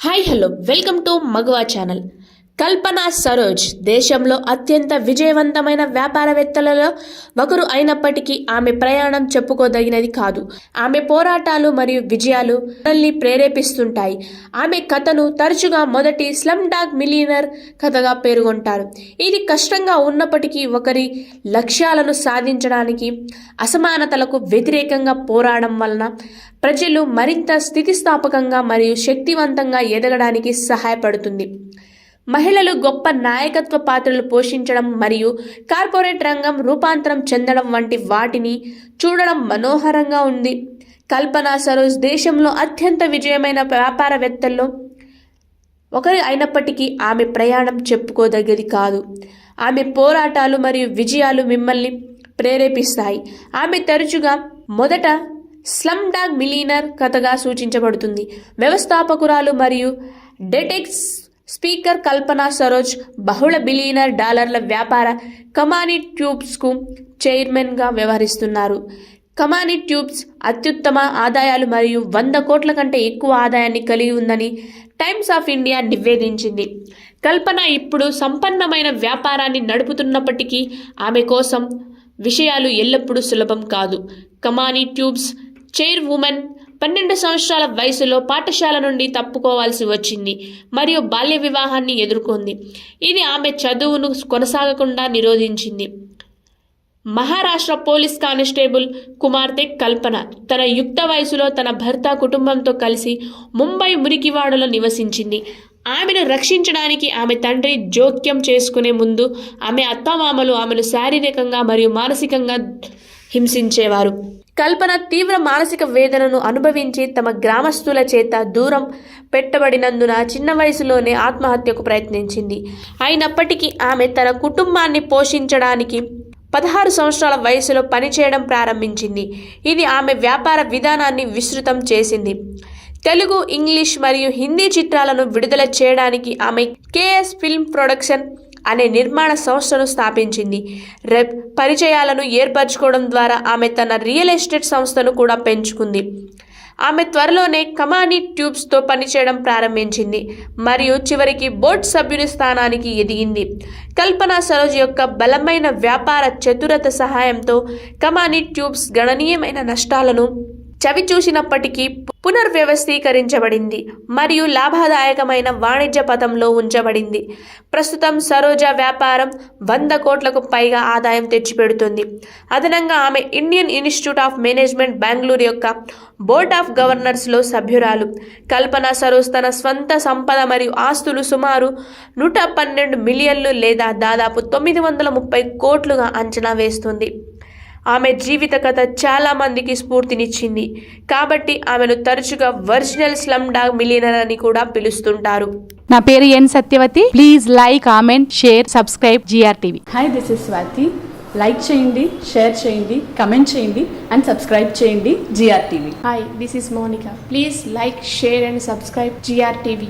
Hi hello welcome to మగవా channel. Kalpana Saroj దేశంలో అత్యంత విజయవంతమైన వ్యాపారవేత్తలలో ఒకరు అయినప్పటికీ ఆమె ప్రయాణం చెప్పుకోదగినది కాదు. ఆమె పోరాటాలు మరియు విజయాలు మనల్ని ప్రేరేపిస్తుంటాయి. ఆమె కథను తరచుగా మొదటి స్లమ్ డాగ్ మిలియనర్ కథగా పేర్కొంటారు. ఇది కష్టంగా ఉన్నప్పటికీ ఒకరి లక్ష్యాలను సాధించడానికి అసమానతలకు వ్యతిరేకంగా పోరాడడం వలన ప్రజలు మరింత స్థితిస్థాపకంగా మరియు శక్తివంతంగా ఎదగడానికి సహాయపడుతుంది. మహిళలు గొప్ప నాయకత్వ పాత్రలు పోషించడం మరియు కార్పొరేట్ రంగం రూపాంతరం చెందడం వంటి వాటిని చూడడం మనోహరంగా ఉంది. కల్పన సరోజ్ దేశంలో అత్యంత విజయమైన వ్యాపారవేత్తల్లో ఒకరు అయినప్పటికీ ఆమె ప్రయాణం చెప్పుకోదగ్గది కాదు. ఆమె పోరాటాలు మరియు విజయాలు మిమ్మల్ని ప్రేరేపిస్తాయి. ఆమె తరచుగా మొదట స్లమ్ డాగ్ మిలియనర్ కథగా సూచించబడుతుంది. వ్యవస్థాపకురాలు మరియు డెటెక్స్ స్పీకర్ కల్పన సరోజ్ బహుళ బిలియనర్ డాలర్ల వ్యాపార కమానీ ట్యూబ్స్కు చైర్మన్గా వ్యవహరిస్తున్నారు. కమానీ ట్యూబ్స్ అత్యుత్తమ ఆదాయాలు మరియు 100 కోట్ల కంటే ఎక్కువ ఆదాయాన్ని కలిగి ఉందని టైమ్స్ ఆఫ్ ఇండియా నివేదించింది. కల్పన ఇప్పుడు సంపన్నమైన వ్యాపారాన్ని నడుపుతున్నప్పటికీ ఆమె కోసం విషయాలు ఎల్లప్పుడూ సులభం కాదు. కమానీ ట్యూబ్స్ చైర్ ఉమెన్ 12 సంవత్సరాల వయసులో పాఠశాల నుండి తప్పుకోవాల్సి వచ్చింది మరియు బాల్య వివాహాన్ని ఎదుర్కొంది. ఇది ఆమె చదువును కొనసాగకుండా నిరోధించింది. మహారాష్ట్ర పోలీస్ కానిస్టేబుల్ కుమార్తె కల్పన తన యుక్త వయసులో తన భర్త కుటుంబంతో కలిసి ముంబై మురికివాడలో నివసించింది. ఆమెను రక్షించడానికి ఆమె తండ్రి జోక్యం చేసుకునే ముందు ఆమె అత్తమామలు ఆమెను శారీరకంగా మరియు మానసికంగా హింసించేవారు. కల్పన తీవ్ర మానసిక వేదనను అనుభవించి తమ గ్రామస్తుల చేత దూరం పెట్టబడినందున చిన్న వయసులోనే ఆత్మహత్యకు ప్రయత్నించింది. అయినప్పటికీ ఆమె తన కుటుంబాన్ని పోషించడానికి 16 సంవత్సరాల వయసులో పనిచేయడం ప్రారంభించింది. ఇది ఆమె వ్యాపార విధానాన్ని విస్తృతం చేసింది. తెలుగు, ఇంగ్లీష్ మరియు హిందీ చిత్రాలను విడుదల చేయడానికి ఆమె కేఎస్ ఫిల్మ్ ప్రొడక్షన్ అనే నిర్మాణ సంస్థను స్థాపించింది. పరిచయాలను ఏర్పరచుకోవడం ద్వారా ఆమె తన రియల్ ఎస్టేట్ సంస్థను కూడా పెంచుకుంది. ఆమె త్వరలోనే కమానీ ట్యూబ్స్తో పనిచేయడం ప్రారంభించింది మరియు చివరికి బోర్డు సభ్యుని స్థానానికి ఎదిగింది. కల్పన సరోజ్ యొక్క బలమైన వ్యాపార చతురత సహాయంతో కమానీ ట్యూబ్స్ గణనీయమైన నష్టాలను చవిచూసినప్పటికీ పునర్వ్యవస్థీకరించబడింది మరియు లాభదాయకమైన వాణిజ్య పథంలో ఉంచబడింది. ప్రస్తుతం సరోజ వ్యాపారం 100 కోట్లకు పైగా ఆదాయం తెచ్చిపెడుతుంది. అదనంగా ఆమె Indian institute of management Bengaluru యొక్క బోర్డ్ ఆఫ్ గవర్నర్స్లో సభ్యురాలు. కల్పన సరోజ్ తన స్వంత సంపద మరియు ఆస్తులు సుమారు 112 మిలియన్లు లేదా దాదాపు 930 కోట్లుగా అంచనా వేస్తుంది. ఆమె జీవిత కథ చాలా మందికి స్ఫూర్తినిచ్చింది కాబట్టి ఆమెను తరచుగా ఒరిజినల్ స్లమ్ డాగ్ మిలియనర్ అని కూడా పిలుస్తుంటారు. నా పేరు N Satyavathi. Please like, comment, share, subscribe GRTV. Hi, this is Swathi. Like చేయండి, షేర్ చేయండి, కమెంట్ చేయండి అండ్ సబ్స్క్రైబ్ చేయండి GRTV. Hi, this is Monica. Please like, share and subscribe GRTV.